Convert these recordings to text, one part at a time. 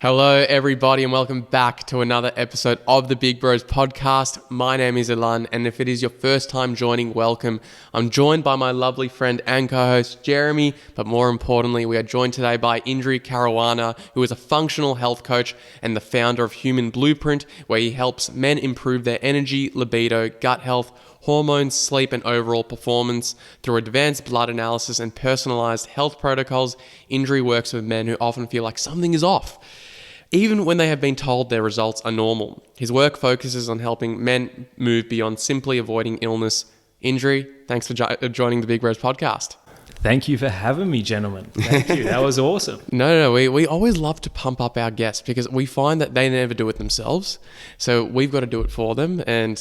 Hello, everybody, and welcome back to another episode of the Big Bros podcast. My name is Ilan, and if it is your first time joining, welcome. I'm joined by my lovely friend and co-host, Jeremy, but more importantly, we are joined today by Indri Caruana, who is a functional health coach and the founder of Human Blueprint, where he helps men improve their energy, libido, gut health, hormones, sleep, and overall performance. Through advanced blood analysis and personalized health protocols, Indri works with men who often feel like something is off, even when they have been told their results are normal. His work focuses on helping men move beyond simply avoiding illness. Indri, thanks for joining the Big Bros podcast. Thank you for having me, gentlemen. Thank you. That was awesome. No, we always love to pump up our guests because we find that they never do it themselves. So we've got to do it for them. And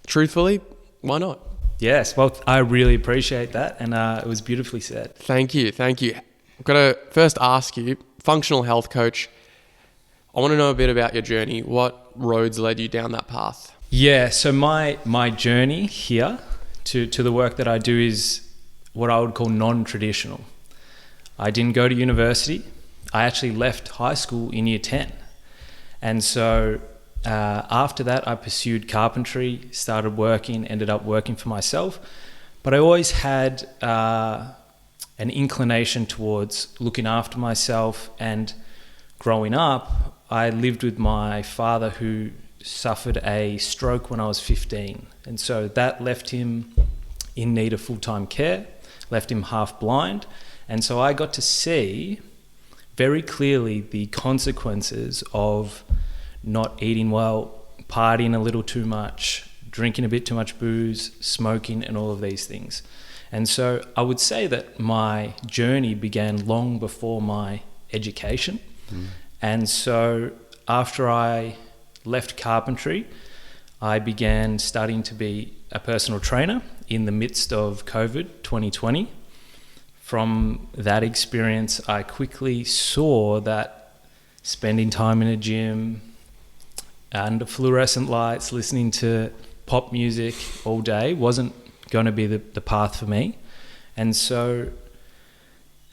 truthfully, why not? Yes, well, I really appreciate that. And it was beautifully said. Thank you. I've got to first ask you, functional health coach, I want to know a bit about your journey. What roads led you down that path? Yeah, so my journey here to the work that I do is what I would call non-traditional. I didn't go to university. I actually left high school in year 10. And so after that, I pursued carpentry, started working, ended up working for myself. But I always had an inclination towards looking after myself. And growing up, I lived with my father who suffered a stroke when I was 15. And so that left him in need of full-time care, left him half blind. And so I got to see very clearly the consequences of not eating well, partying a little too much, drinking a bit too much booze, smoking, and all of these things. And so I would say that my journey began long before my education. And so after I left carpentry, I began studying to be a personal trainer in the midst of COVID 2020. From that experience, I quickly saw that spending time in a gym under fluorescent lights, listening to pop music all day wasn't going to be the path for me. And so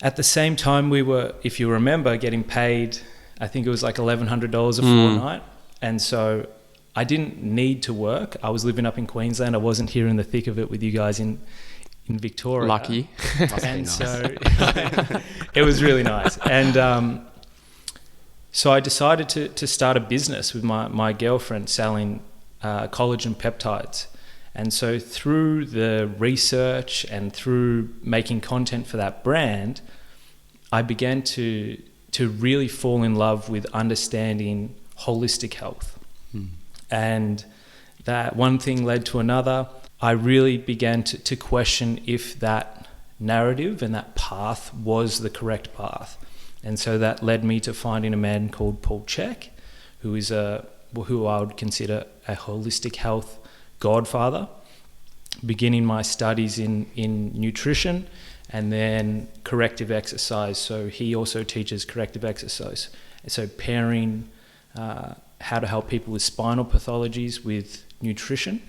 at the same time, we were, if you remember, getting paid, I think it was like $1,100 a fortnight. And so I didn't need to work. I was living up in Queensland. I wasn't here in the thick of it with you guys in Victoria. Lucky. And so it was really nice. And so I decided to start a business with my girlfriend selling collagen peptides. And so through the research and through making content for that brand, I began to really fall in love with understanding holistic health. And that one thing led to another. I really began to question if that narrative and that path was the correct path. And so that led me to finding a man called Paul Chek, who I would consider a holistic health godfather, beginning my studies in nutrition and then corrective exercise. So he also teaches corrective exercise. So pairing how to help people with spinal pathologies with nutrition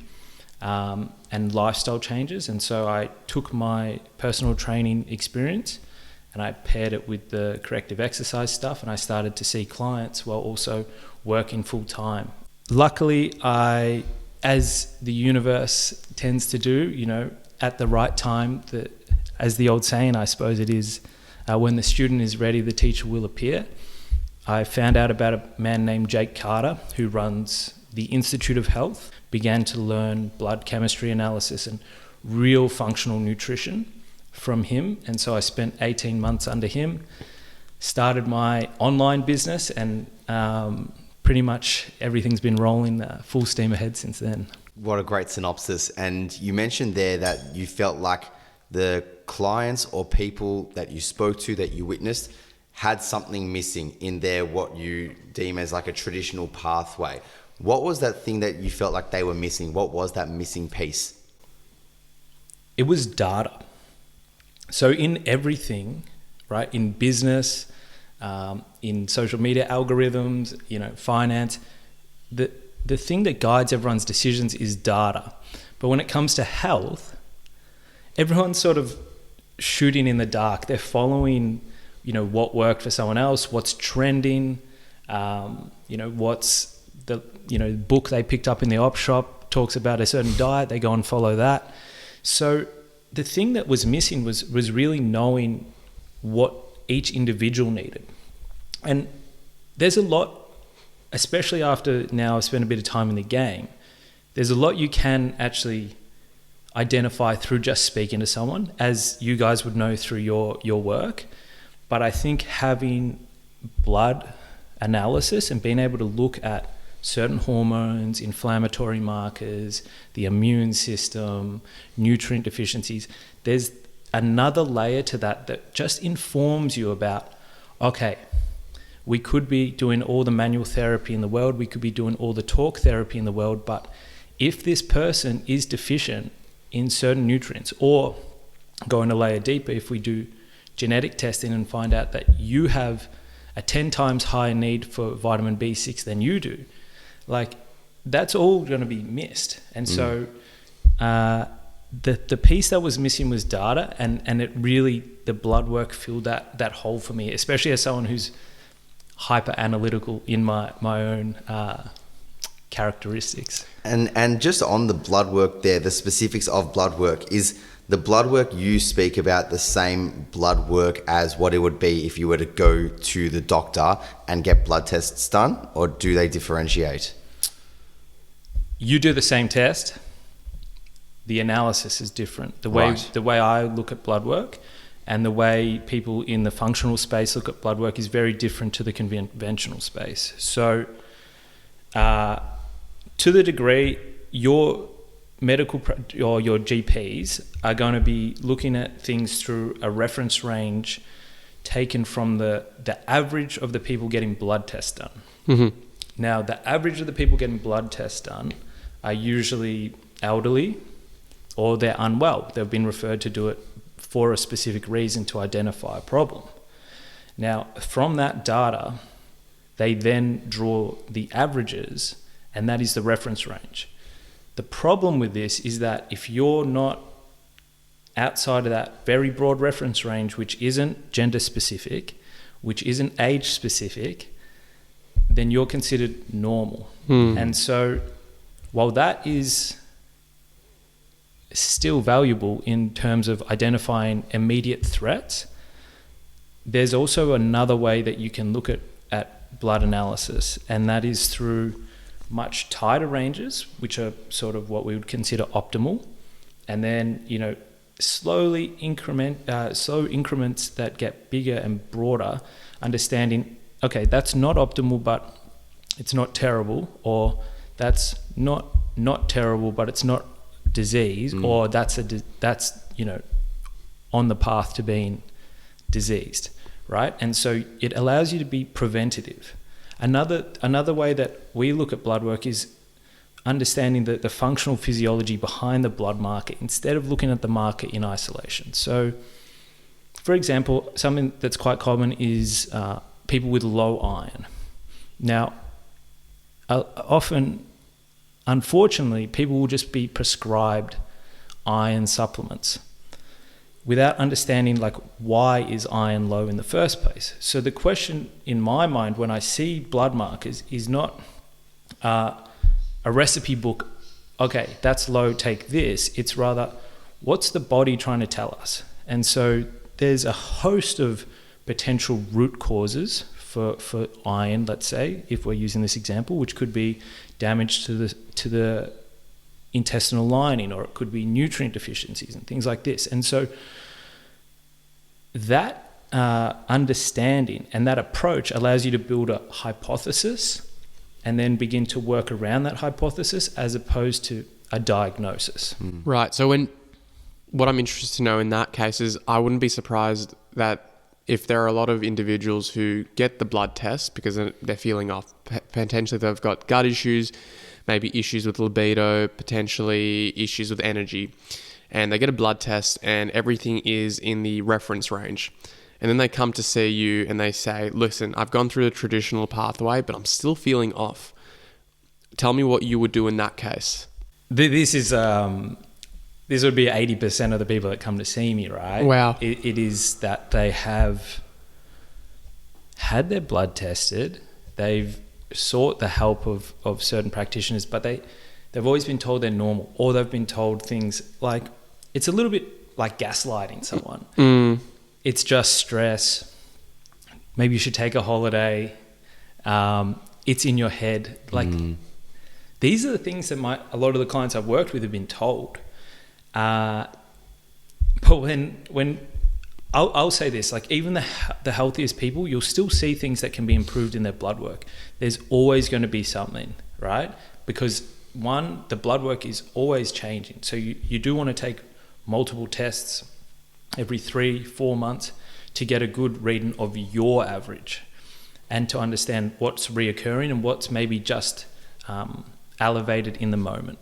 and lifestyle changes. And so I took my personal training experience and I paired it with the corrective exercise stuff, and I started to see clients while also working full time. Luckily, as the universe tends to do, at the right time, as the old saying, I suppose it is, when the student is ready, the teacher will appear. I found out about a man named Jake Carter who runs the Institute of Health, began to learn blood chemistry analysis and real functional nutrition from him. And so I spent 18 months under him, started my online business, and pretty much everything's been rolling full steam ahead since then. What a great synopsis. And you mentioned there that you felt like the clients or people that you spoke to, that you witnessed, had something missing in their what you deem as like a traditional pathway. What was that thing that you felt like they were missing? What was that missing piece? It was data. So in everything, right, in business, in social media algorithms, finance, the thing that guides everyone's decisions is data. But when it comes to health, everyone's sort of shooting in the dark. They're following, what worked for someone else, what's trending, What's the book they picked up in the op shop talks about a certain diet, they go and follow that. So the thing that was missing was really knowing what each individual needed. And there's a lot, especially after now I've spent a bit of time in the game, there's a lot you can actually identify through just speaking to someone, as you guys would know through your work. But I think having blood analysis and being able to look at certain hormones, inflammatory markers, the immune system, nutrient deficiencies, there's another layer to that just informs you about, okay, we could be doing all the manual therapy in the world, we could be doing all the talk therapy in the world, but if this person is deficient in certain nutrients, or going a layer deeper, if we do genetic testing and find out that you have a 10 times higher need for vitamin B6 than you do, like that's all going to be missed. And so the piece that was missing was data, and it really, the blood work filled that hole for me, especially as someone who's hyper analytical in my own characteristics. And just on the blood work there, the specifics of blood work, is the blood work you speak about the same blood work as what it would be if you were to go to the doctor and get blood tests done, or do they differentiate? You do the same test, the analysis is different. The way I look at blood work and the way people in the functional space look at blood work is very different to the conventional space. So to the degree your medical or your GPs are going to be looking at things through a reference range taken from the average of the people getting blood tests done. Mm-hmm. Now, the average of the people getting blood tests done are usually elderly, or they're unwell. They've been referred to do it for a specific reason, to identify a problem. Now, from that data, they then draw the averages, and that is the reference range. The problem with this is that if you're not outside of that very broad reference range, which isn't gender specific, which isn't age specific, then you're considered normal. And so while that is still valuable in terms of identifying immediate threats, there's also another way that you can look at blood analysis, and that is through much tighter ranges, which are sort of what we would consider optimal, and then slow increments that get bigger and broader, understanding, okay, that's not optimal but it's not terrible, or that's not terrible but it's not disease, or that's on the path to being diseased, right? And so it allows you to be preventative. Another way that we look at blood work is understanding the functional physiology behind the blood marker instead of looking at the marker in isolation. So, for example, something that's quite common is people with low iron. Now, often, unfortunately, people will just be prescribed iron supplements without understanding why is iron low in the first place. So the question in my mind when I see blood markers is not a recipe book, okay, that's low, take this. It's rather, what's the body trying to tell us? And so there's a host of potential root causes for iron, let's say, if we're using this example, which could be damage to the intestinal lining, or it could be nutrient deficiencies and things like this. And so that understanding and that approach allows you to build a hypothesis and then begin to work around that hypothesis as opposed to a diagnosis. Right. So what I'm interested to know in that case is, I wouldn't be surprised that if there are a lot of individuals who get the blood test because they're feeling off, potentially they've got gut issues, maybe issues with libido, potentially issues with energy, and they get a blood test and everything is in the reference range. And then they come to see you and they say, listen, I've gone through the traditional pathway, but I'm still feeling off. Tell me what you would do in that case. This would be 80% of the people that come to see me, right? Wow. It is that they have had their blood tested, they've sought the help of certain practitioners, but they've always been told they're normal, or they've been told things like, it's a little bit like gaslighting someone. It's just stress. Maybe you should take a holiday. It's in your head. Like, these are the things that a lot of the clients I've worked with have been told. But when I'll say this, like, even the healthiest people, you'll still see things that can be improved in their blood work. There's always going to be something, right? Because one, the blood work is always changing. So you do want to take multiple tests every 3-4 months to get a good reading of your average, and to understand what's reoccurring and what's maybe just elevated in the moment.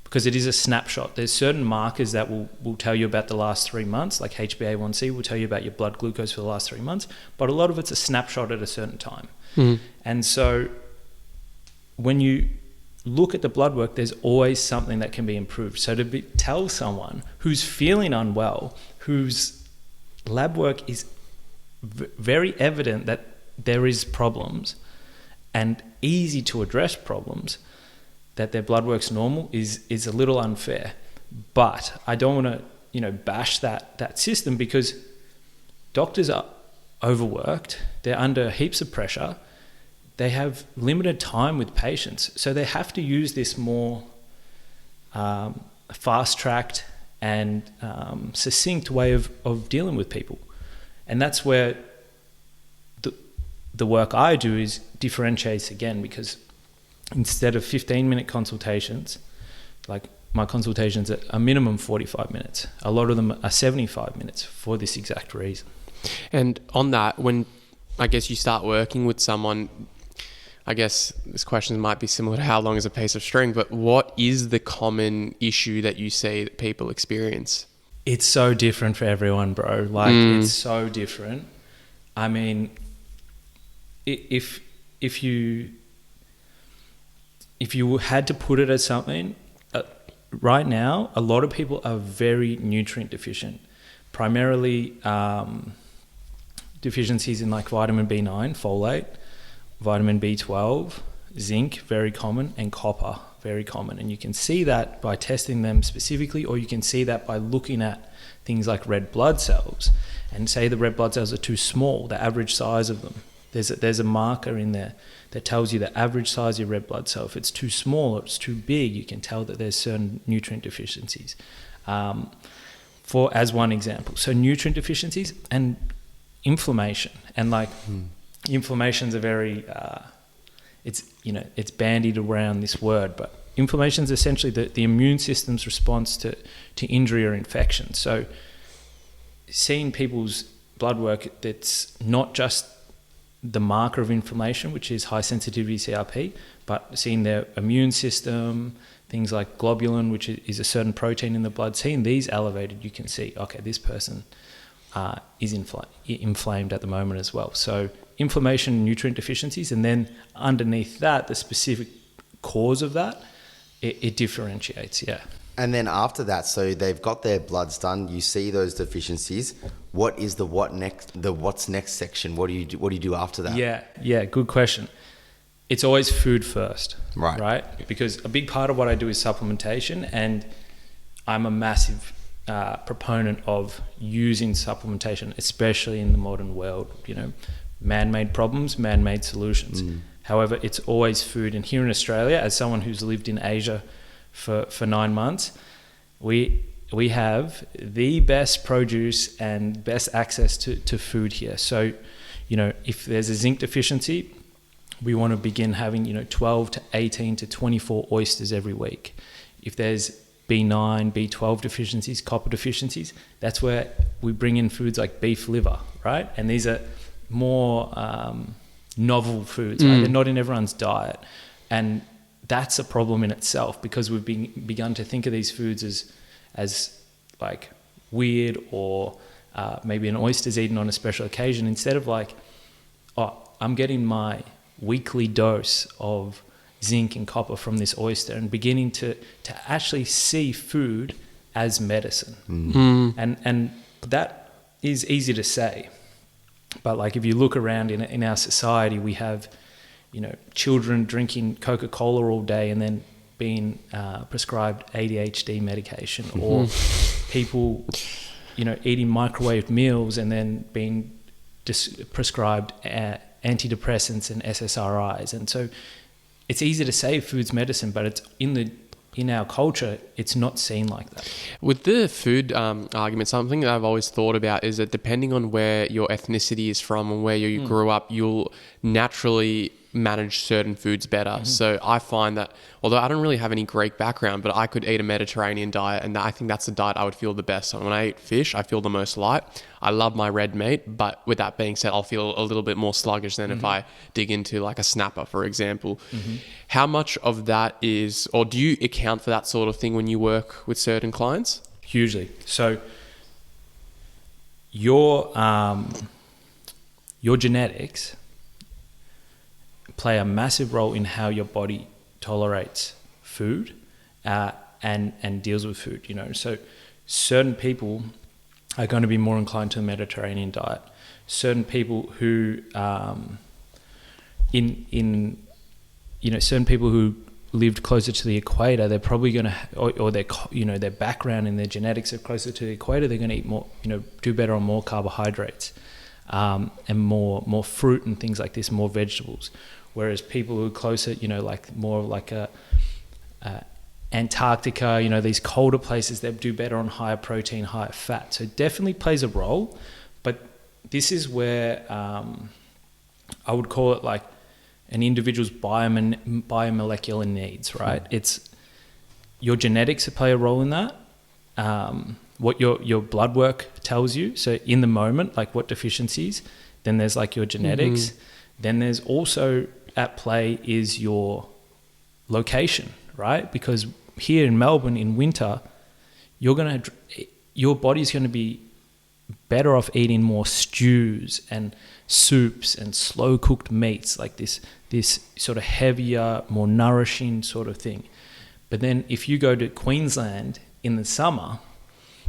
Because it is a snapshot. There's certain markers that will tell you about the last 3 months, like HbA1c will tell you about your blood glucose for the last 3 months, but a lot of it's a snapshot at a certain time. And so when you look at the blood work, there's always something that can be improved. So tell someone who's feeling unwell, whose lab work is very evident that there is problems and easy to address problems, that their blood work's normal is a little unfair. But I don't want to, bash that system, because doctors are overworked. They're under heaps of pressure. They have limited time with patients. So they have to use this more fast-tracked and succinct way of dealing with people. And that's where the work I do is differentiates again, because instead of 15-minute consultations, like, my consultations are a minimum 45 minutes. A lot of them are 75 minutes for this exact reason. And on that, when I guess you start working with someone, I guess this question might be similar to how long is a piece of string, but what is the common issue that you see that people experience? It's so different for everyone, bro. Like, it's so different. I mean, if you had to put it as something, right now, a lot of people are very nutrient deficient, primarily deficiencies in like vitamin B9, folate, vitamin B12, zinc, very common, and copper, very common. And you can see that by testing them specifically, or you can see that by looking at things like red blood cells, and say the red blood cells are too small, the average size of them. There's a marker in there that tells you the average size of your red blood cell. If it's too small or it's too big, you can tell that there's certain nutrient deficiencies. As one example, so nutrient deficiencies and inflammation, and like inflammation's a very it's bandied around this word, but inflammation is essentially the immune system's response to injury or infection. So seeing people's blood work, that's not just the marker of inflammation, which is high sensitivity CRP, but seeing their immune system, things like globulin, which is a certain protein in the blood, seeing these elevated, you can see, okay, this person is inflamed at the moment as well. So inflammation, nutrient deficiencies, and then underneath that, the specific cause of that, it differentiates, yeah. And then after that, so they've got their bloods done. You see those deficiencies. What is the what's next section? What do you do after that? Yeah, good question. It's always food first, right? Because a big part of what I do is supplementation, and I'm a massive proponent of using supplementation, especially in the modern world. Man-made problems, man-made solutions. However, it's always food. And here in Australia, as someone who's lived in Asia for 9 months, we have the best produce and best access to food here. So, if there's a zinc deficiency, we want to begin having 12 to 18 to 24 oysters every week. If there's B9, B12 deficiencies, copper deficiencies, that's where we bring in foods like beef liver, right? And these are more novel foods, right? They're not in everyone's diet. And that's a problem in itself, because we've begun to think of these foods as like weird, or maybe an oyster's eaten on a special occasion, instead of like, I'm getting my weekly dose of zinc and copper from this oyster, and beginning to actually see food as medicine. And that is easy to say, but like, if you look around in our society, we have children drinking Coca-Cola all day and then being prescribed ADHD medication, or people, eating microwave meals and then being prescribed antidepressants and SSRIs. And so it's easy to say food's medicine, but it's in our culture, it's not seen like that. With the food argument, something that I've always thought about is that depending on where your ethnicity is from and where you grew up, you'll naturally manage certain foods better. So I find that, although I don't really have any Greek background, but I could eat a Mediterranean diet, and I think that's the diet I would feel the best on. When I eat fish, I feel the most light. I love my red meat, but with that being said, I'll feel a little bit more sluggish than if I dig into like a snapper, for example. How much of that is, or do you account for that sort of thing when you work with certain clients? Hugely. So your genetics play a massive role in how your body tolerates food and deals with food. So certain people are going to be more inclined to the Mediterranean diet. Certain people who certain people who lived closer to the equator, they're probably going to, or their background and their genetics are closer to the equator, they're going to eat more, do better on more carbohydrates and more fruit and things like this, more vegetables. Whereas people who are closer, like more like Antarctica, these colder places, they do better on higher protein, higher fat. So it definitely plays a role. But this is where I would call it like an individual's biomolecular needs, right? It's your genetics that play a role in that. What your blood work tells you. So in the moment, like what deficiencies, then there's like your genetics. Then there's also at play is your location, right? Because here in Melbourne in winter, your body's going to be better off eating more stews and soups and slow cooked meats, like this sort of heavier, more nourishing sort of thing. But then if you go to Queensland in the summer,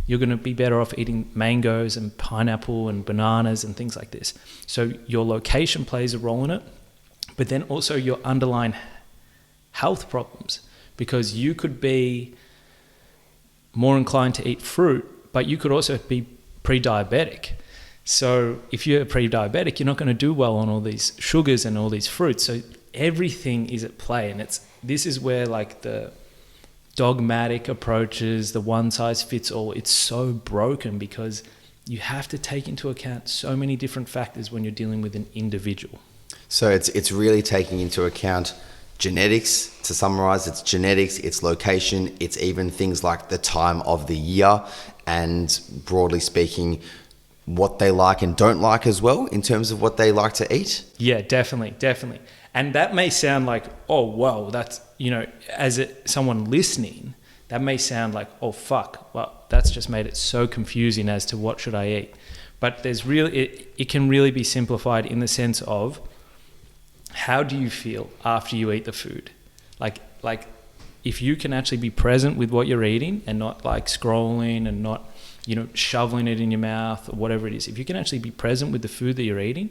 you're going to be better off eating mangoes and pineapple and bananas and things like this. So your location plays a role in it, but then also your underlying health problems, because you could be more inclined to eat fruit, but you could also be pre-diabetic. So if you're pre-diabetic, you're not going to do well on all these sugars and all these fruits. So everything is at play, and this is where like the dogmatic approaches, the one size fits all, it's so broken, because you have to take into account so many different factors when you're dealing with an individual. So it's really taking into account genetics. To summarize, it's genetics, it's location, it's even things like the time of the year, and broadly speaking, what they like and don't like as well, in terms of what they like to eat. Yeah, definitely. And that may sound like, oh, wow, that's, someone listening, that may sound like, oh, fuck, well, that's just made it so confusing as to what should I eat. But there's really, it can really be simplified in the sense of, how do you feel after you eat the food? Like if you can actually be present with what you're eating and not like scrolling and not, shoveling it in your mouth or whatever it is. If you can actually be present with the food that you're eating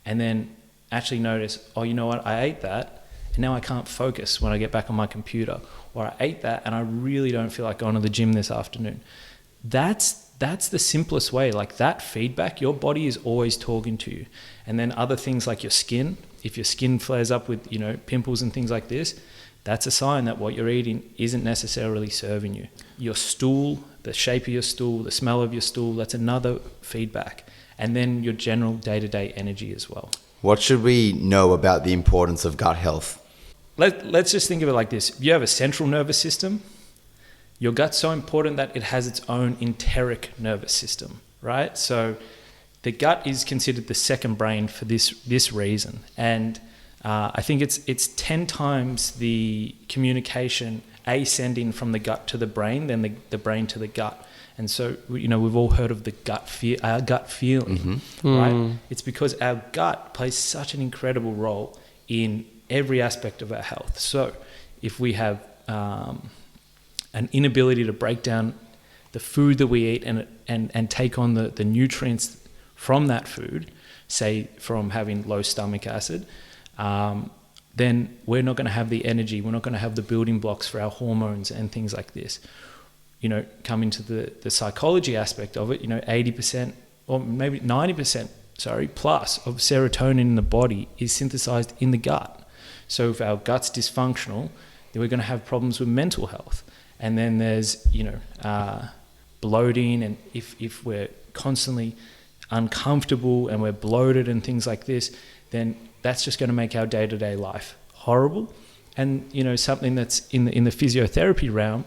and then actually notice, oh, you know what, I ate that and now I can't focus when I get back on my computer, or I ate that and I really don't feel like going to the gym this afternoon. That's the simplest way. Like that feedback, your body is always talking to you. And then other things like your skin, if your skin flares up with, pimples and things like this, that's a sign that what you're eating isn't necessarily serving you. Your stool, the shape of your stool, the smell of your stool, that's another feedback. And then your general day-to-day energy as well. What should we know about the importance of gut health? Let's just think of it like this. If you have a central nervous system, your gut's so important that it has its own enteric nervous system, right? So the gut is considered the second brain for this reason. And I think it's 10 times the communication ascending from the gut to the brain than the brain to the gut. And so, we've all heard of the our gut feeling, right? It's because our gut plays such an incredible role in every aspect of our health. So if we have an inability to break down the food that we eat and take on the nutrients from that food, say from having low stomach acid, then we're not going to have the energy, we're not going to have the building blocks for our hormones and things like this. Come into the psychology aspect of it, 80% or maybe 90%, plus of serotonin in the body is synthesized in the gut. So if our gut's dysfunctional, then we're going to have problems with mental health. And then there's, bloating, and if we're constantly uncomfortable and we're bloated and things like this, then that's just going to make our day-to-day life horrible. And something that's in the physiotherapy realm,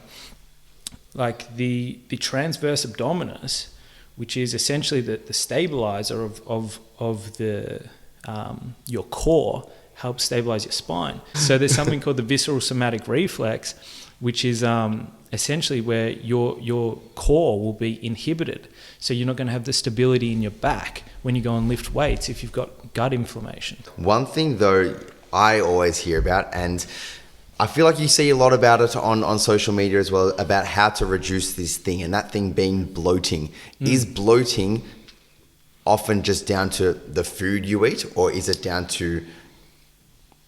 like the transverse abdominis, which is essentially the stabilizer of the your core, helps stabilize your spine. So there's something called the visceral somatic reflex, which is essentially where your core will be inhibited. So you're not going to have the stability in your back when you go and lift weights if you've got gut inflammation. One thing though I always hear about, and I feel like you see a lot about it on social media as well, about how to reduce this thing, and that thing being bloating. Is bloating often just down to the food you eat, or is it down to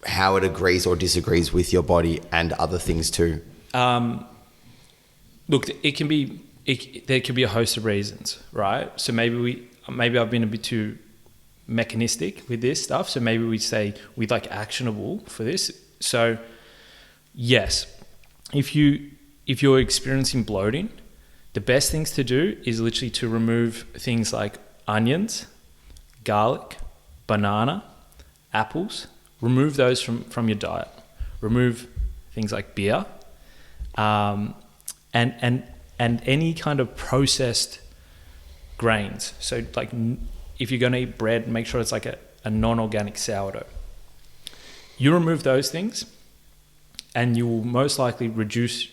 how it agrees or disagrees with your body and other things too? Look, there can be a host of reasons, right? So maybe I've been a bit too mechanistic with this stuff. So maybe we say we'd like actionable for this. So yes, if you're experiencing bloating, the best things to do is literally to remove things like onions, garlic, banana, apples. Remove those from your diet. Remove things like beer, and any kind of processed grains. So like if you're going to eat bread, make sure it's like a non-organic sourdough. You remove those things and you will most likely reduce,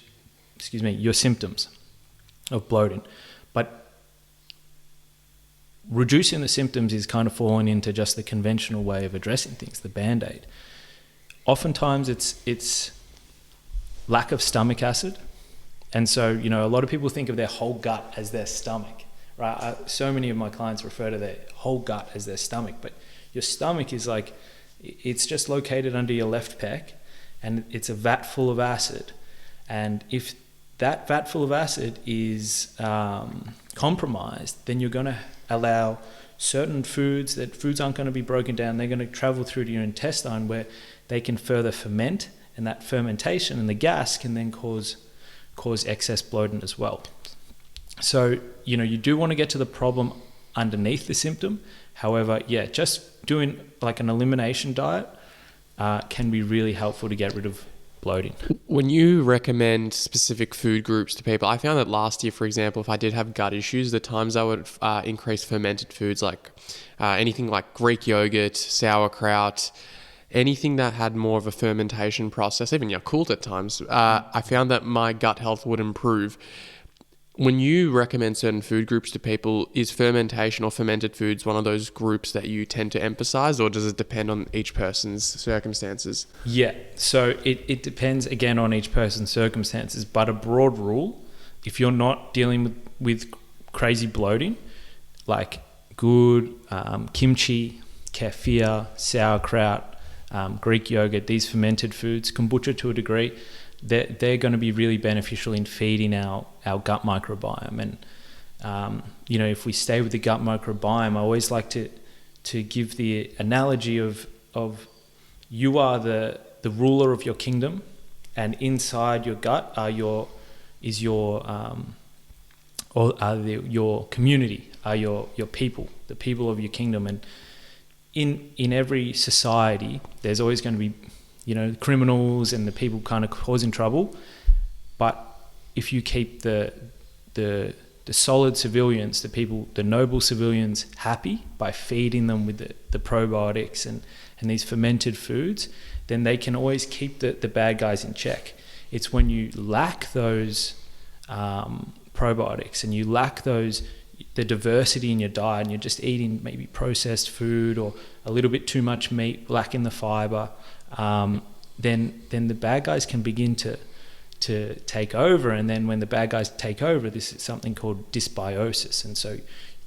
your symptoms of bloating. But reducing the symptoms is kind of falling into just the conventional way of addressing things, the Band-Aid. Oftentimes it's lack of stomach acid. And so, a lot of people think of their whole gut as their stomach, right? So many of my clients refer to their whole gut as their stomach, but your stomach is like, it's just located under your left pec, and it's a vat full of acid. And if that vat full of acid is compromised, then you're going to allow certain foods aren't going to be broken down. They're going to travel through to your intestine where they can further ferment, and that fermentation and the gas can then cause excess bloating as well. So, you do want to get to the problem underneath the symptom. However, just doing like an elimination diet can be really helpful to get rid of bloating. When you recommend specific food groups to people, I found that last year, for example, if I did have gut issues, the times I would increase fermented foods like anything like Greek yogurt, sauerkraut, anything that had more of a fermentation process, even Yakult at times, I found that my gut health would improve. When you recommend certain food groups to people, is fermentation or fermented foods one of those groups that you tend to emphasize, or does it depend on each person's circumstances? Yeah, so it depends again on each person's circumstances, but a broad rule, if you're not dealing with crazy bloating, like good kimchi, kefir, sauerkraut, Greek yogurt, these fermented foods, kombucha to a degree, they're going to be really beneficial in feeding our gut microbiome. And if we stay with the gut microbiome, I always like to give the analogy of you are the ruler of your kingdom, and inside your gut your community, are your people, the people of your kingdom. And in every society, there's always going to be criminals and the people kind of causing trouble. But if you keep the solid civilians, the noble civilians happy by feeding them with the probiotics and these fermented foods, then they can always keep the bad guys in check. It's when you lack those probiotics and you lack the diversity in your diet, and you're just eating maybe processed food or a little bit too much meat, lacking the fiber, then the bad guys can begin to take over. And then when the bad guys take over, this is something called dysbiosis. And so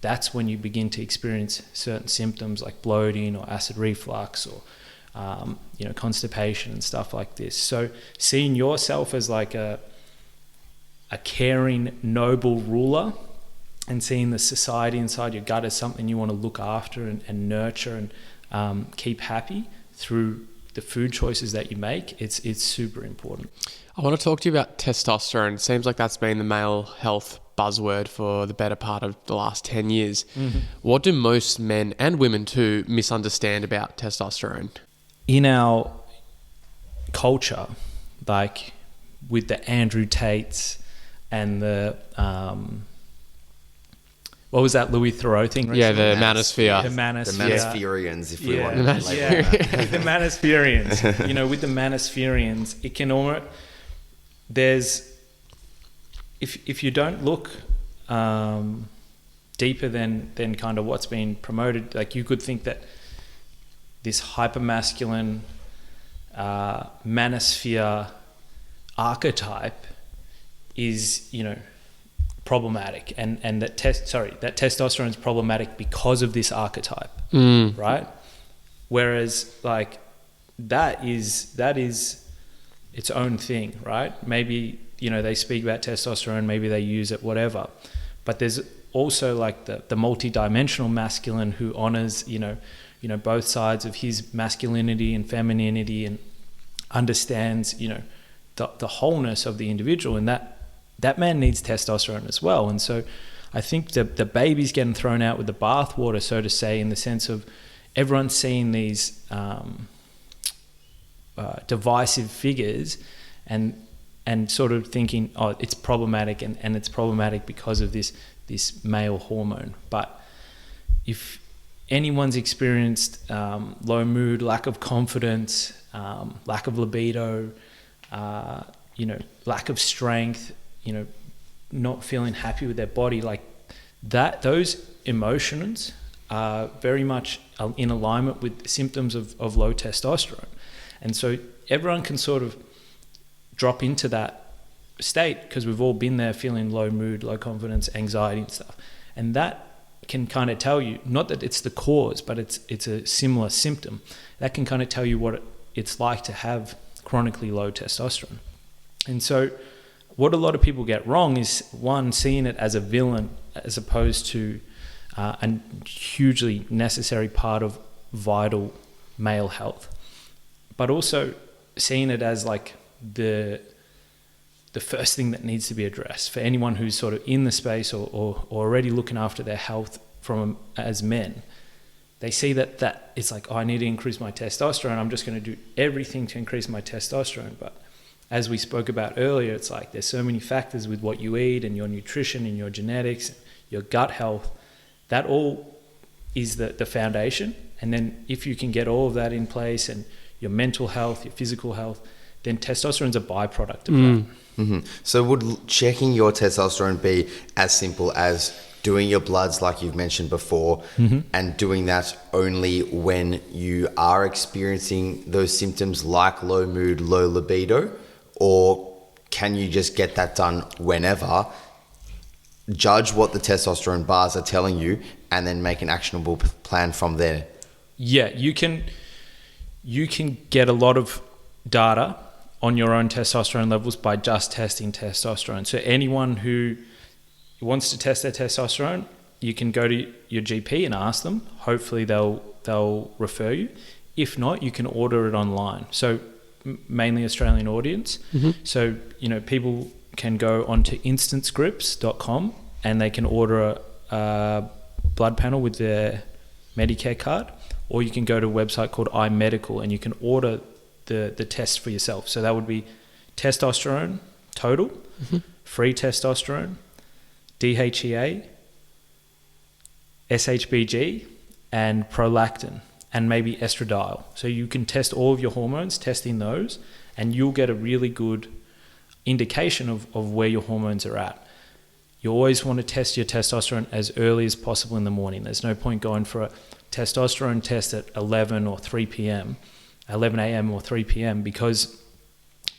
that's when you begin to experience certain symptoms like bloating or acid reflux or constipation and stuff like this. So seeing yourself as like a caring, noble ruler, and seeing the society inside your gut as something you want to look after and nurture and keep happy through the food choices that you make, it's super important. I want to talk to you about testosterone. It seems like that's been the male health buzzword for the better part of the last 10 years. Mm-hmm. What do most men and women too misunderstand about testosterone? In our culture, like with the Andrew Tates and the what was that Louis Theroux thing? Yeah, the manosphere. The manosphere. The manospherians, if we want to label it. The manospherians. With the manospherians, it can almost... There's... If you don't look deeper than kind of what's being promoted, like you could think that this hypermasculine manosphere archetype is, problematic, and that testosterone is problematic because of this archetype, right? Whereas like that is its own thing, right? Maybe they speak about testosterone, maybe they use it, whatever. But there's also like the multi-dimensional masculine who honors both sides of his masculinity and femininity and understands the wholeness of the individual, and that man needs testosterone as well. And so I think the baby's getting thrown out with the bathwater, so to say, in the sense of everyone's seeing these divisive figures and sort of thinking, oh, it's problematic, and it's problematic because of this male hormone. But if anyone's experienced low mood, lack of confidence, lack of libido, lack of strength, not feeling happy with their body, like that, those emotions are very much in alignment with symptoms of low testosterone. And so everyone can sort of drop into that state because we've all been there, feeling low mood, low confidence, anxiety and stuff. And that can kind of tell you, not that it's the cause, but it's a similar symptom. That can kind of tell you what it's like to have chronically low testosterone. And so what a lot of people get wrong is, one, seeing it as a villain as opposed to a hugely necessary part of vital male health, but also seeing it as like the first thing that needs to be addressed for anyone who's sort of in the space or already looking after their health as men. They see that it's like, oh, I need to increase my testosterone. I'm just going to do everything to increase my testosterone. But as we spoke about earlier, it's like there's so many factors with what you eat and your nutrition and your genetics, your gut health. That all is the foundation. And then if you can get all of that in place and your mental health, your physical health, then testosterone's a byproduct of that. Mm-hmm. So would checking your testosterone be as simple as doing your bloods like you've mentioned before, and doing that only when you are experiencing those symptoms like low mood, low libido? Or can you just get that done whenever, judge what the testosterone bars are telling you, and then make an actionable plan from there? Yeah, you can get a lot of data on your own testosterone levels by just testing testosterone. So anyone who wants to test their testosterone, you can go to your GP and ask them. Hopefully they'll refer you. If not, you can order it online. So mainly Australian audience. So, people can go onto instantscripts.com and they can order a blood panel with their Medicare card, or you can go to a website called iMedical and you can order the test for yourself. So that would be testosterone total, free testosterone, DHEA, SHBG, and prolactin, and maybe estradiol. So you can test all of your hormones, testing those, and you'll get a really good indication of where your hormones are at. You always want to test your testosterone as early as possible in the morning. There's no point going for a testosterone test at 11 a.m. or 3 p.m, because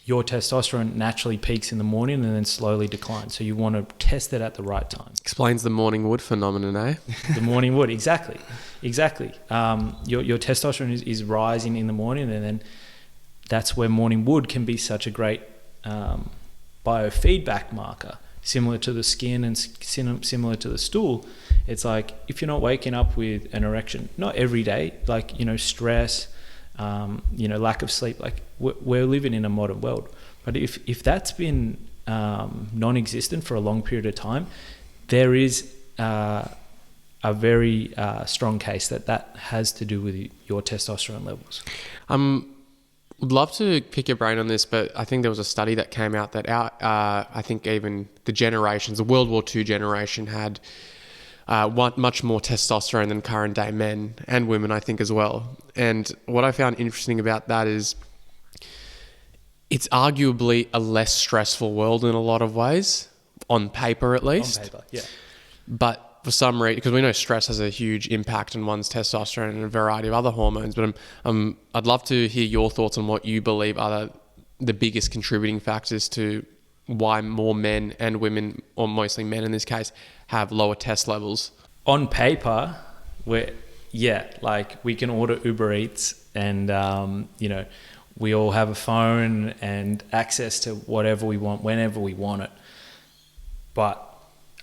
your testosterone naturally peaks in the morning and then slowly declines. So you want to test it at the right time. Explains the morning wood phenomenon, eh? The morning wood, exactly. Your testosterone is rising in the morning, and then that's where morning wood can be such a great biofeedback marker, similar to the skin and similar to the stool. It's like, if you're not waking up with an erection, not every day, like, stress, lack of sleep, like we're living in a modern world. But if that's been non-existent for a long period of time, there is a very strong case that has to do with your testosterone levels. Would love to pick your brain on this, but I think there was a study that came out that I think even the World War II generation had much more testosterone than current day men and women, I think, as well. And what I found interesting about that is it's arguably a less stressful world in a lot of ways, on paper at least. On paper, yeah. But for some reason, because we know stress has a huge impact on one's testosterone and a variety of other hormones, but I'd love to hear your thoughts on what you believe are the biggest contributing factors to why more men and women, or mostly men in this case, have lower test levels. On paper, we can order Uber Eats and, we all have a phone and access to whatever we want, whenever we want it. But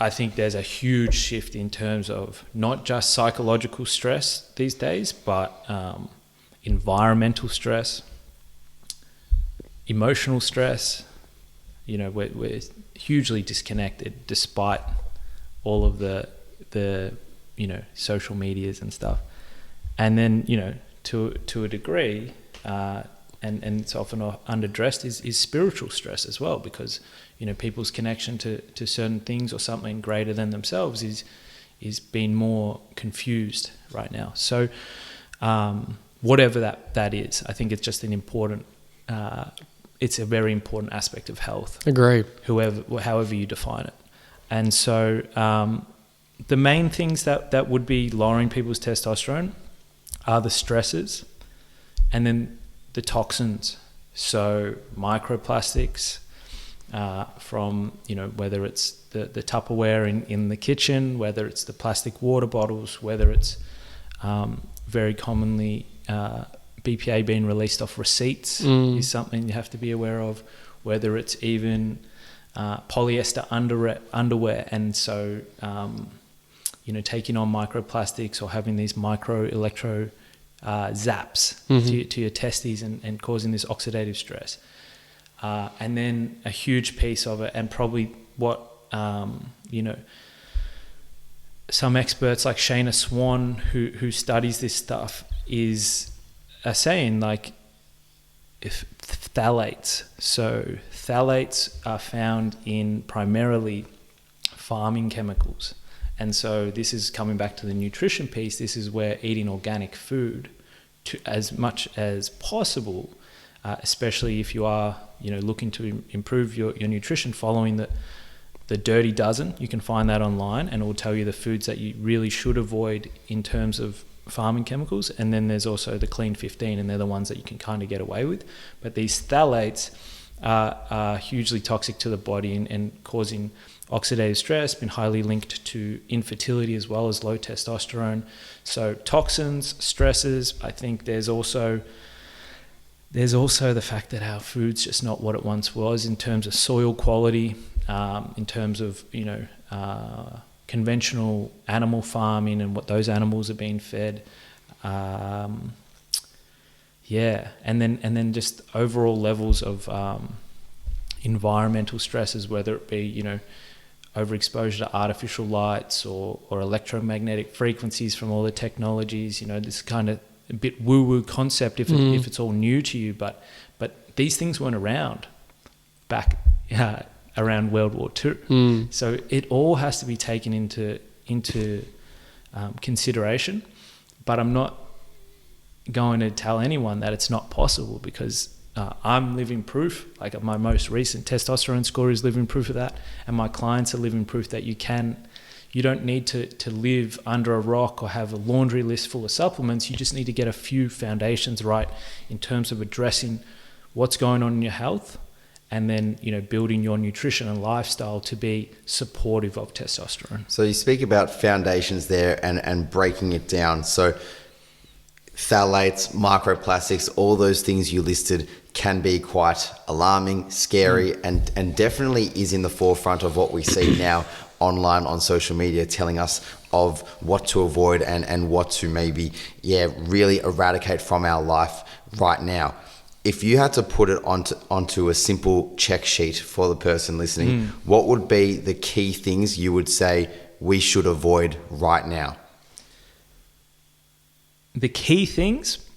I think there's a huge shift in terms of not just psychological stress these days, but environmental stress, emotional stress. We're hugely disconnected despite all of the social medias and stuff. And then, to a degree, and it's often underdressed, is spiritual stress as well, because people's connection to certain things or something greater than themselves is being more confused right now. So whatever that is, I think it's just an important it's a very important aspect of health. Agree. However you define it. And so the main things that would be lowering people's testosterone are the stresses and then the toxins. So microplastics from, whether it's the Tupperware in the kitchen, whether it's the plastic water bottles, whether it's very commonly BPA being released off receipts is something you have to be aware of, whether it's even polyester underwear. And so, taking on microplastics or having these microelectro zaps to your testes and causing this oxidative stress. And then a huge piece of it, and probably what, some experts like Shana Swan, who studies this stuff, are saying, like, if phthalates. So phthalates are found in primarily farming chemicals. And so this is coming back to the nutrition piece. This is where eating organic food to as much as possible, especially if you are, looking to improve your nutrition, following the Dirty Dozen. You can find that online, and it will tell you the foods that you really should avoid in terms of farming chemicals. And then there's also the Clean 15, and they're the ones that you can kind of get away with. But these phthalates are hugely toxic to the body and causing oxidative stress, been highly linked to infertility as well as low testosterone. So toxins, stresses. I think there's also the fact that our food's just not what it once was in terms of soil quality, in terms of conventional animal farming and what those animals are being fed. And then just overall levels of environmental stresses, whether it be overexposure to artificial lights or electromagnetic frequencies from all the technologies. This kind of a bit woo-woo concept if it's all new to you, but these things weren't around back around World War II. So it all has to be taken into consideration. But I'm not going to tell anyone that it's not possible, because I'm living proof. Like, my most recent testosterone score is living proof of that, and my clients are living proof that you don't need to live under a rock or have a laundry list full of supplements. You just need to get a few foundations right in terms of addressing what's going on in your health, and then, building your nutrition and lifestyle to be supportive of testosterone. So you speak about foundations there and breaking it down. So phthalates, microplastics, all those things you listed can be quite alarming, scary, and definitely is in the forefront of what we see now online on social media, telling us of what to avoid and what to maybe, really eradicate from our life right now. If you had to put it onto a simple check sheet for the person listening, what would be the key things you would say we should avoid right now? The key things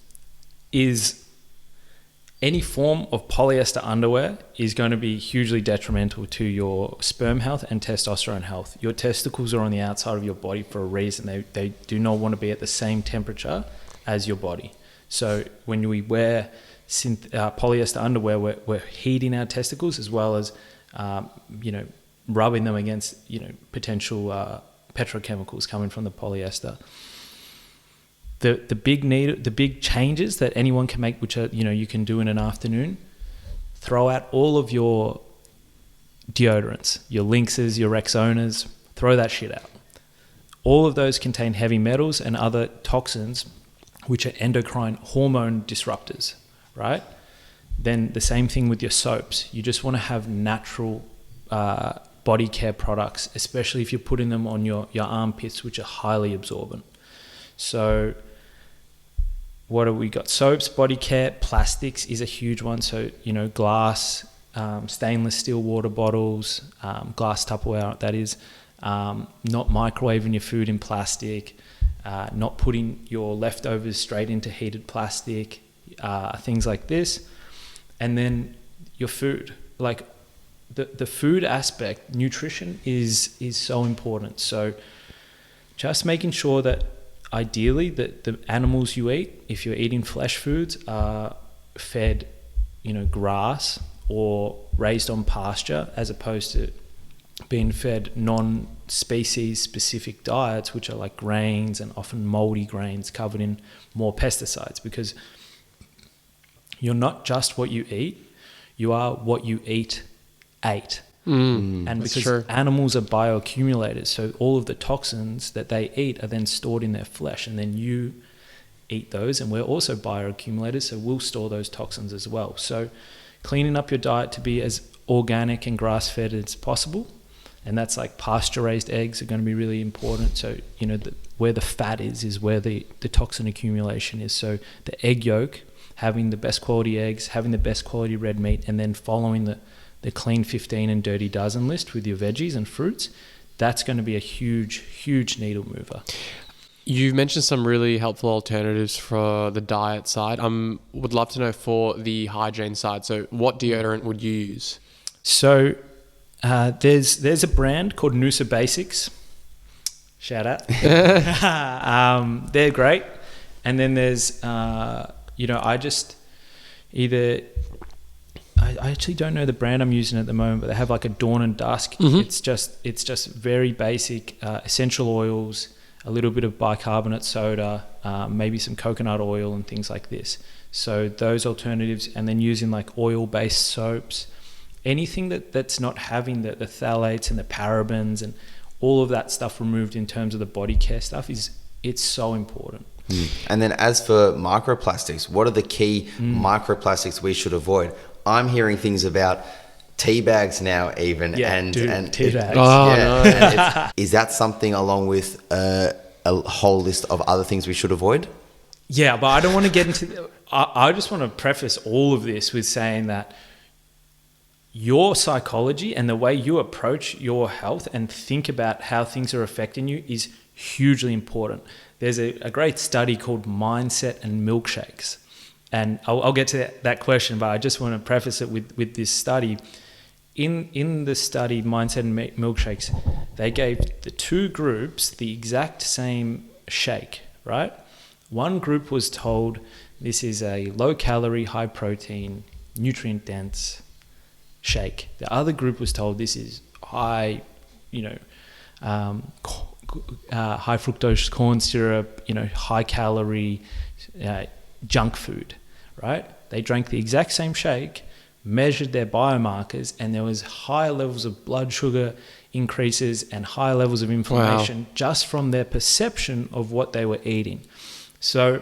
is any form of polyester underwear is going to be hugely detrimental to your sperm health and testosterone health. Your testicles are on the outside of your body for a reason. They do not want to be at the same temperature as your body. So when we wear polyester underwear, we're heating our testicles as well as, rubbing them against, potential petrochemicals coming from the polyester. The big changes that anyone can make, which are, you can do in an afternoon, throw out all of your deodorants, your Lynxes, your Rexonas, throw that shit out. All of those contain heavy metals and other toxins, which are endocrine hormone disruptors, right? Then the same thing with your soaps. You just want to have natural body care products, especially if you're putting them on your armpits, which are highly absorbent. So what have we got? Soaps, body care, plastics is a huge one. So, glass, stainless steel water bottles, glass Tupperware, that is, not microwaving your food in plastic, not putting your leftovers straight into heated plastic, things like this. And then your food, like the food aspect, nutrition is so important. So just making sure that ideally that the animals you eat, if you're eating flesh foods, are fed, grass or raised on pasture, as opposed to being fed non-species specific diets, which are like grains and often moldy grains covered in more pesticides, because you're not just what you eat, you are what you ate. And because true. Animals are bioaccumulators, so all of the toxins that they eat are then stored in their flesh, and then you eat those, and we're also bioaccumulators, so we'll store those toxins as well. So cleaning up your diet to be as organic and grass-fed as possible, and that's like pasture-raised eggs are going to be really important. So, where the fat is where the toxin accumulation is. So the egg yolk, having the best quality eggs, having the best quality red meat, and then following the clean 15 and dirty dozen list with your veggies and fruits, that's going to be a huge needle mover. You've mentioned some really helpful alternatives for the diet side. Would love to know for the hygiene side. So what deodorant would you use? So there's a brand called Noosa Basics. Shout out. They're great. And then there's, I actually don't know the brand I'm using at the moment, but they have like a Dawn and Dusk. It's just very basic essential oils, a little bit of bicarbonate soda, maybe some coconut oil and things like this. So those alternatives, and then using like oil-based soaps, anything that's not having the phthalates and the parabens and all of that stuff removed in terms of the body care stuff, it's so important. And then as for microplastics, what are the key microplastics we should avoid? I'm hearing things about tea bags now, even. Tea bags. No. Is that something along with a whole list of other things we should avoid? Yeah, but I don't want to get into... I just want to preface all of this with saying that your psychology and the way you approach your health and think about how things are affecting you is hugely important. There's a great study called Mindset and Milkshakes. And I'll get to that question, but I just want to preface it with this study. In the study, Mindset and Milkshakes, they gave the two groups the exact same shake, right? One group was told this is a low-calorie, high-protein, nutrient-dense shake. The other group was told this is high fructose corn syrup, high-calorie, junk food, right? They drank the exact same shake, measured their biomarkers, and there was higher levels of blood sugar increases and higher levels of inflammation just from their perception of what they were eating. So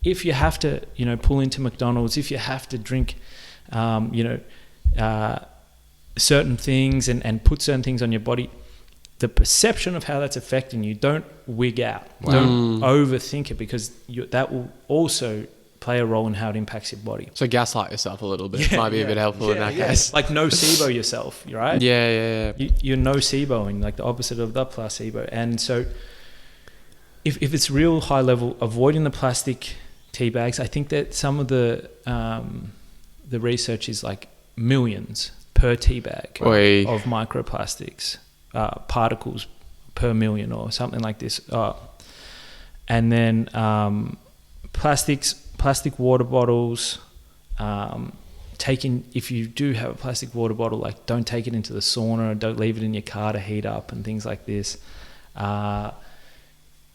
if you have to, pull into McDonald's, if you have to drink, certain things and put certain things on your body, the perception of how that's affecting you, don't wig out. Don't overthink it, because that will also play a role in how it impacts your body. So gaslight yourself a little bit. Might be a bit helpful in that case. Like nocebo yourself, right? Yeah. You're noceboing, like the opposite of the placebo. And so if it's real high level, avoiding the plastic tea bags, I think that some of the research is like millions per tea bag of microplastics, particles per million or something like this. And then plastic water bottles, if you do have a plastic water bottle, like don't take it into the sauna, don't leave it in your car to heat up and things like this.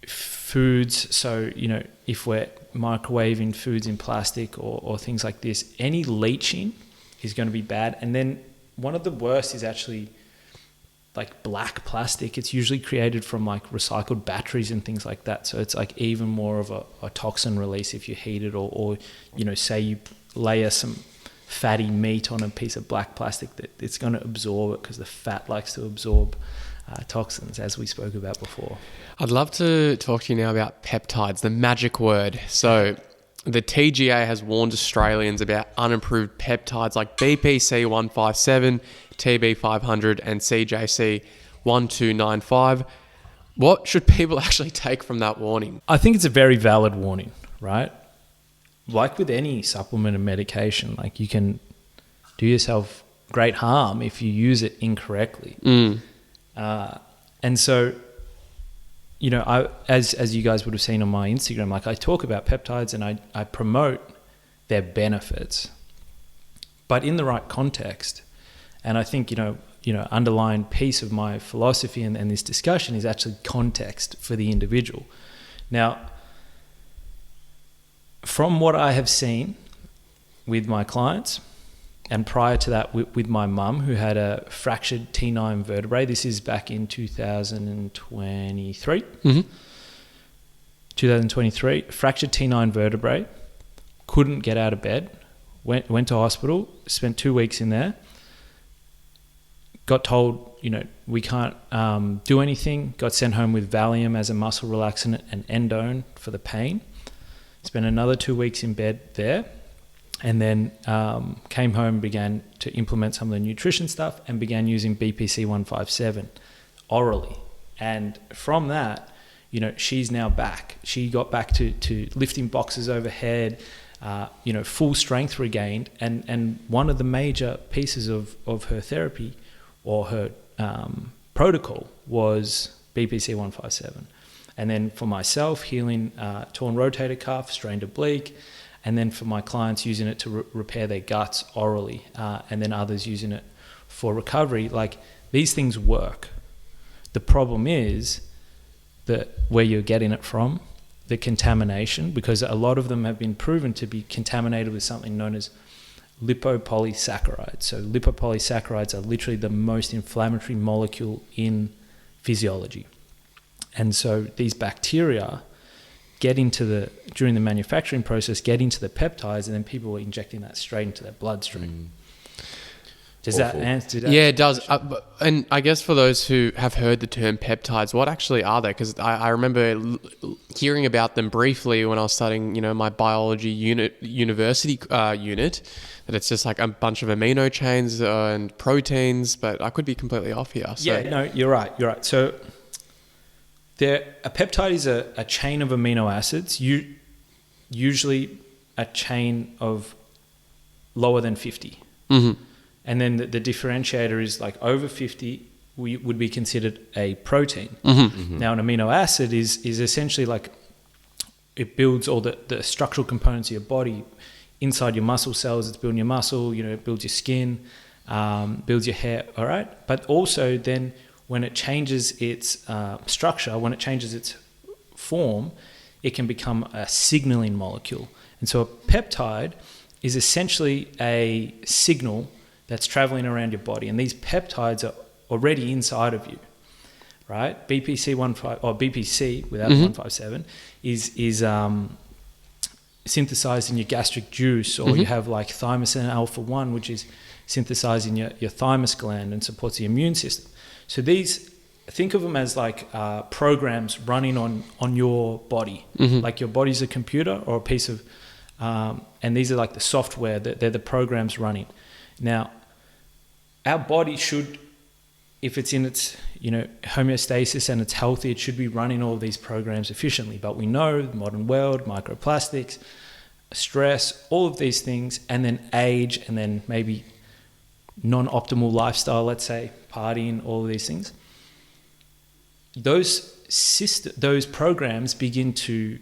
Foods, so if we're microwaving foods in plastic or things like this, any leaching is going to be bad. And then one of the worst is actually like black plastic. It's usually created from like recycled batteries and things like that. So it's like even more of a toxin release if you heat it, or say you layer some fatty meat on a piece of black plastic, that it's going to absorb it, because the fat likes to absorb toxins, as we spoke about before. I'd love to talk to you now about peptides, the magic word. So the TGA has warned Australians about unimproved peptides like BPC 157, TB 500 and CJC 1295. What should people actually take from that warning? I think it's a very valid warning, right? Like with any supplement and medication, like you can do yourself great harm if you use it incorrectly. And so, as you guys would have seen on my Instagram, like I talk about peptides and I promote their benefits, but in the right context. And I think, underlying piece of my philosophy and this discussion is actually context for the individual. Now, from what I have seen with my clients, and prior to that with my mum, who had a fractured T9 vertebrae, this is back in 2023. 2023, fractured T9 vertebrae, couldn't get out of bed, went to hospital, spent 2 weeks in there, got told, we can't do anything, got sent home with Valium as a muscle relaxant and endone for the pain, spent another 2 weeks in bed there, and then came home, began to implement some of the nutrition stuff, and began using BPC 157 orally. And from that, she's now back. She got back to lifting boxes overhead, full strength regained. And one of the major pieces of her therapy or her protocol was BPC 157. And then for myself, healing torn rotator cuff, strained oblique, and then for my clients using it to repair their guts orally, and then others using it for recovery. Like, these things work. The problem is that where you're getting it from, the contamination, because a lot of them have been proven to be contaminated with something known as lipopolysaccharides. So lipopolysaccharides are literally the most inflammatory molecule in physiology. And so these bacteria during the manufacturing process, get into the peptides, and then people are injecting that straight into their bloodstream. Does that answer that? Yeah, it does. And I guess for those who have heard the term peptides, what actually are they? Because I remember hearing about them briefly when I was studying, my biology university unit, that it's just like a bunch of amino chains and proteins, but I could be completely off here. So. Yeah, no, you're right. So a peptide is a chain of amino acids, usually a chain of lower than 50. Mm-hmm. And then the differentiator is like over 50 would be considered a protein. Mm-hmm. Mm-hmm. Now, an amino acid is essentially like, it builds all the structural components of your body. Inside your muscle cells, it's building your muscle, it builds your skin, builds your hair, all right? But also then when it changes its structure, when it changes its form, it can become a signaling molecule. And so a peptide is essentially a signal that's traveling around your body, and these peptides are already inside of you, right? BPC without 157 is synthesized in your gastric juice, or you have like thymosin alpha 1, which is synthesized in your thymus gland and supports the immune system. So these, think of them as like programs running on your body, like your body's a computer or a piece of, and these are like the software, they're the programs running. Now, our body should, if it's in its homeostasis and it's healthy, it should be running all of these programs efficiently. But we know the modern world, microplastics, stress, all of these things, and then age, and then maybe non-optimal lifestyle, let's say, partying, all of these things. Those programs begin to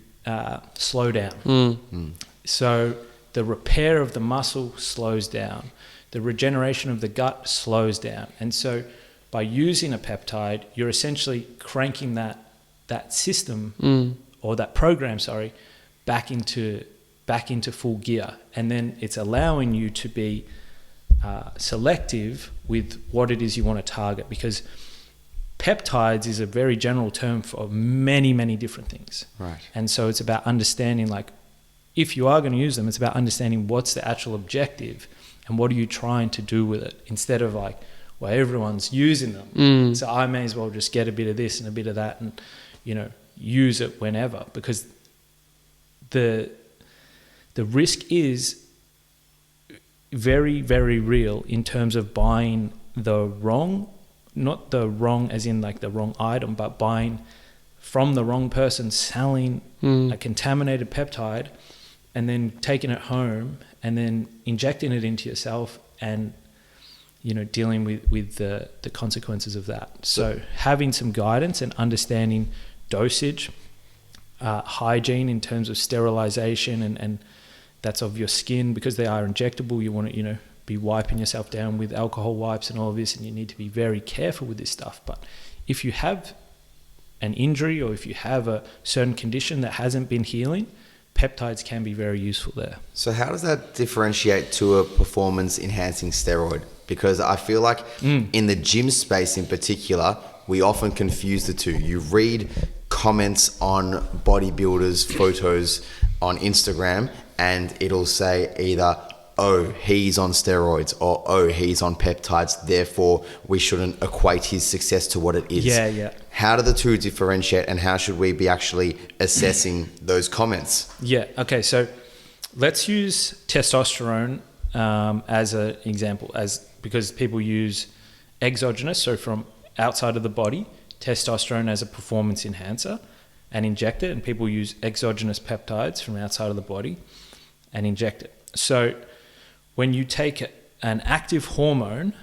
slow down. So the repair of the muscle slows down. The regeneration of the gut slows down. And so by using a peptide, you're essentially cranking that system or that program, back into full gear. And then it's allowing you to be selective with what it is you want to target, because peptides is a very general term for many, many different things. Right. And so it's about understanding, like, if you are going to use them, it's about understanding what's the actual objective and what are you trying to do with it, instead of like, well, everyone's using them, so I may as well just get a bit of this and a bit of that and, use it whenever, because the risk is very, very real in terms of buying the wrong, not the wrong as in like the wrong item, but buying from the wrong person, selling a contaminated peptide and then taking it home and then injecting it into yourself and, dealing with the consequences of that. So having some guidance and understanding dosage, hygiene in terms of sterilization, and that's of your skin, because they are injectable. You want to, be wiping yourself down with alcohol wipes and all of this, and you need to be very careful with this stuff. But if you have an injury or if you have a certain condition that hasn't been healing, peptides can be very useful there. So how does that differentiate to a performance enhancing steroid? Because I feel like in the gym space in particular, we often confuse the two. You read comments on bodybuilders' photos on Instagram and it'll say either, oh, he's on steroids, or oh, he's on peptides, therefore we shouldn't equate his success to what it is. Yeah. How do the two differentiate, and how should we be actually assessing those comments? Yeah, okay, so let's use testosterone as an example, because people use exogenous, so from outside of the body, testosterone as a performance enhancer and inject it, and people use exogenous peptides from outside of the body and inject it. So when you take an active hormone,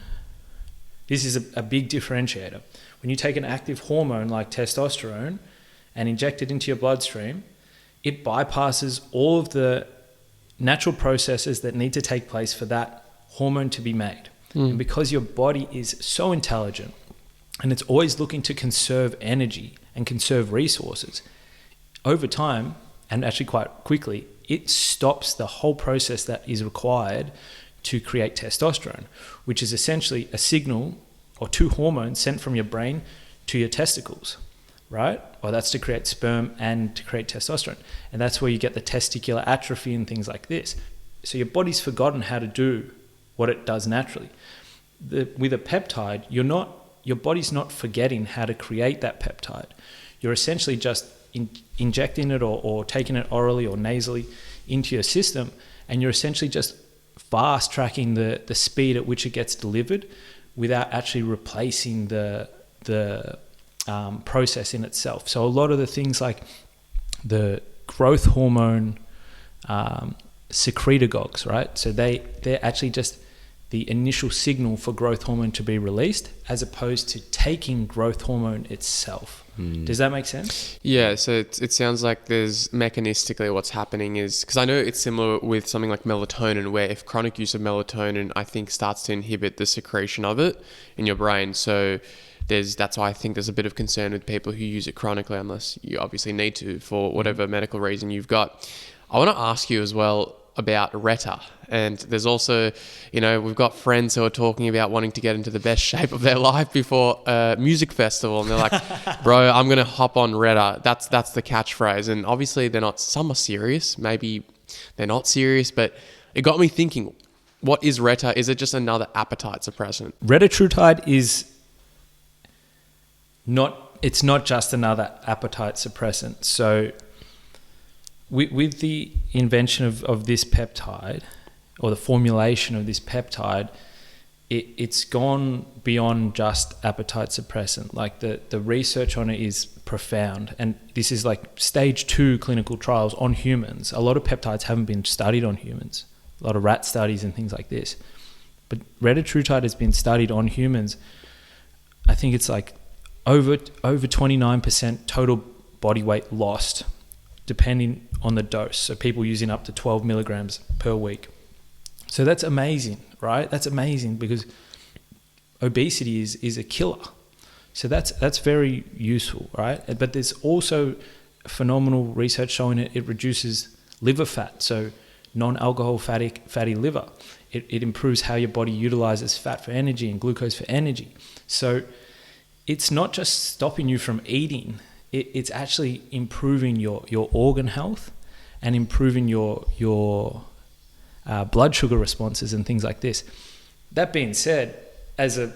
this is a big differentiator. When you take an active hormone like testosterone and inject it into your bloodstream, it bypasses all of the natural processes that need to take place for that hormone to be made. And because your body is so intelligent and it's always looking to conserve energy and conserve resources, over time, and actually quite quickly, it stops the whole process that is required to create testosterone, which is essentially a signal or two hormones sent from your brain to your testicles, right? Or that's to create sperm and to create testosterone. And that's where you get the testicular atrophy and things like this. So your body's forgotten how to do what it does naturally. With a peptide, your body's not forgetting how to create that peptide. You're essentially just injecting it or taking it orally or nasally into your system, and you're essentially just fast tracking the speed at which it gets delivered without actually replacing the process in itself. So a lot of the things like the growth hormone secretagogues, right? So they're actually just the initial signal for growth hormone to be released, as opposed to taking growth hormone itself. Does that make sense? Yeah, so it sounds like there's mechanistically what's happening is, because I know it's similar with something like melatonin, where if chronic use of melatonin, I think, starts to inhibit the secretion of it in your brain. So that's why I think there's a bit of concern with people who use it chronically, unless you obviously need to for whatever medical reason you've got. I want to ask you as well, about Reta. And there's also, we've got friends who are talking about wanting to get into the best shape of their life before a music festival. And they're like, bro, I'm going to hop on Reta. That's the catchphrase. And obviously some are serious. Maybe they're not serious, but it got me thinking, what is Reta? Is it just another appetite suppressant? Retatrutide is it's not just another appetite suppressant. So with the invention of this peptide, or the formulation of this peptide, it's gone beyond just appetite suppressant. Like the research on it is profound. And this is like stage 2 clinical trials on humans. A lot of peptides haven't been studied on humans. A lot of rat studies and things like this. But retatrutide has been studied on humans. I think it's like over 29% total body weight lost, depending on the dose. So people using up to 12 milligrams per week. So that's amazing, right? That's amazing because obesity is a killer. So that's very useful, right? But there's also phenomenal research showing it reduces liver fat. So non-alcohol fatty liver. It improves how your body utilizes fat for energy and glucose for energy. So it's not just stopping you from eating. It's actually improving your organ health and improving your blood sugar responses and things like this. That being said, as a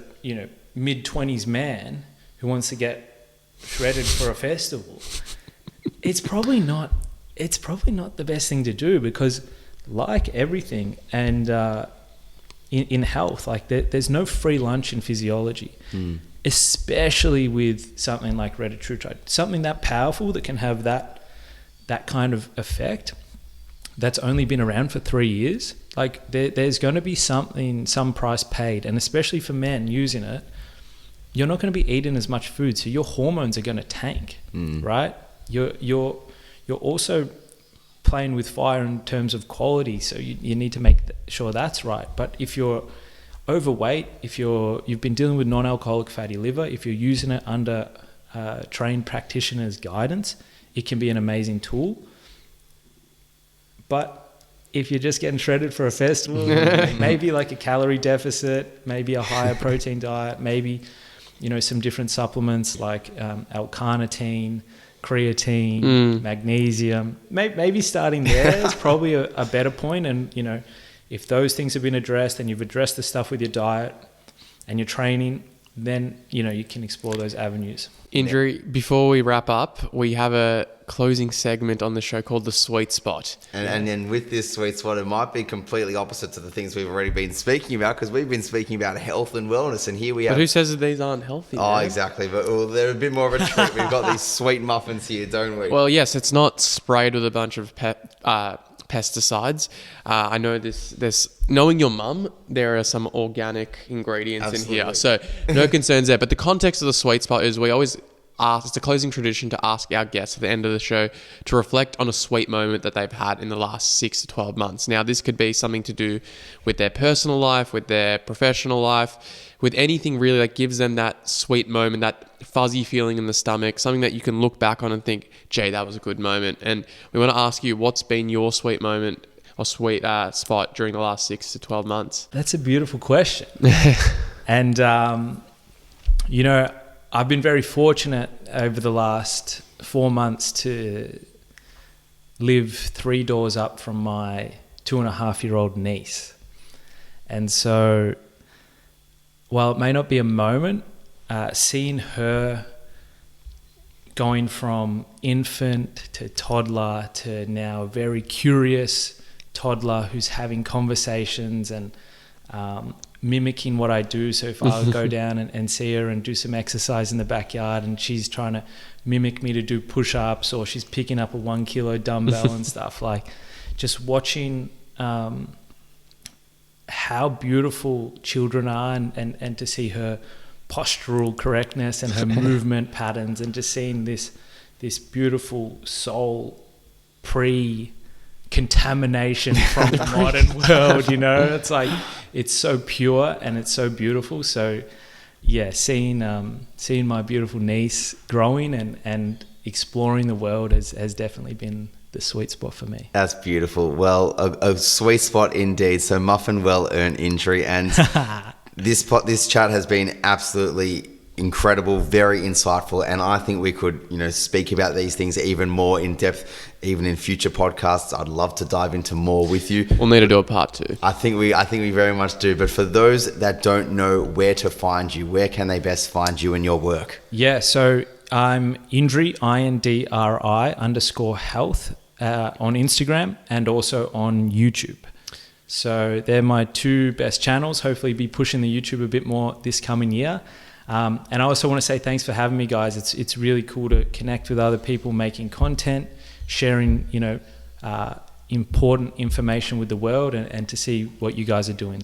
mid-20s man who wants to get shredded for a festival, it's probably not the best thing to do, because like everything and in health, like there's no free lunch in physiology, especially with something like retatrutide, something that powerful that can have that kind of effect. That's only been around for 3 years. Like there's going to be some price paid, and especially for men using it, you're not going to be eating as much food, so your hormones are going to tank, right? You're also playing with fire in terms of quality, so you need to make sure that's right. But if you're overweight, if you've been dealing with non-alcoholic fatty liver, if you're using it under trained practitioners' guidance, it can be an amazing tool. But if you're just getting shredded for a festival, maybe like a calorie deficit, maybe a higher protein diet, maybe some different supplements like L-carnitine, creatine, magnesium. Maybe starting there is probably a better point. And if those things have been addressed and you've addressed the stuff with your diet and your training, then you can explore those avenues. Indri, before we wrap up, we have a closing segment on the show called The Sweet Spot. And then with this sweet spot, it might be completely opposite to the things we've already been speaking about, because we've been speaking about health and wellness, and here we have... But who says that these aren't healthy? Oh, man? Exactly. But they're a bit more of a treat. We've got these sweet muffins here, don't we? Well, yes, it's not sprayed with a bunch of pesticides. I know this. Knowing your mum, there are some organic ingredients in here, so no concerns there. But the context of the sweet spot is we always ask. It's a closing tradition to ask our guests at the end of the show to reflect on a sweet moment that they've had in the last 6 to 12 months. Now, this could be something to do with their personal life, with their professional life, with anything really that gives them that sweet moment, that fuzzy feeling in the stomach, something that you can look back on and think, "Jay, that was a good moment." And we want to ask you, what's been your sweet moment or sweet spot during the last 6 to 12 months? That's a beautiful question. And, I've been very fortunate over the last 4 months to live 3 doors up from my 2.5-year-old niece. And so while it may not be a moment, seeing her going from infant to toddler to now very curious toddler who's having conversations and mimicking what I do. So if I would go down and see her and do some exercise in the backyard and she's trying to mimic me to do push-ups, or she's picking up a 1 kilo dumbbell and stuff, like just watching how beautiful children are and to see her postural correctness and her movement patterns, and just seeing this beautiful soul contamination from the modern world, it's like, it's so pure and it's so beautiful. So yeah, seeing my beautiful niece growing and exploring the world has definitely been the sweet spot for me. That's beautiful. Well, a sweet spot indeed. So muffin well earned, Indri, and this chat has been absolutely incredible, very insightful, and I think we could, speak about these things even more in depth, even in future podcasts. I'd love to dive into more with you. We'll need to do a part 2. I think we very much do. But for those that don't know where to find you, where can they best find you and your work? Yeah, so I'm Indri, INDRI _health on Instagram and also on YouTube. So they're my 2 best channels. Hopefully be pushing the YouTube a bit more this coming year. And I also want to say thanks for having me, guys. It's really cool to connect with other people making content, sharing, important information with the world, and to see what you guys are doing.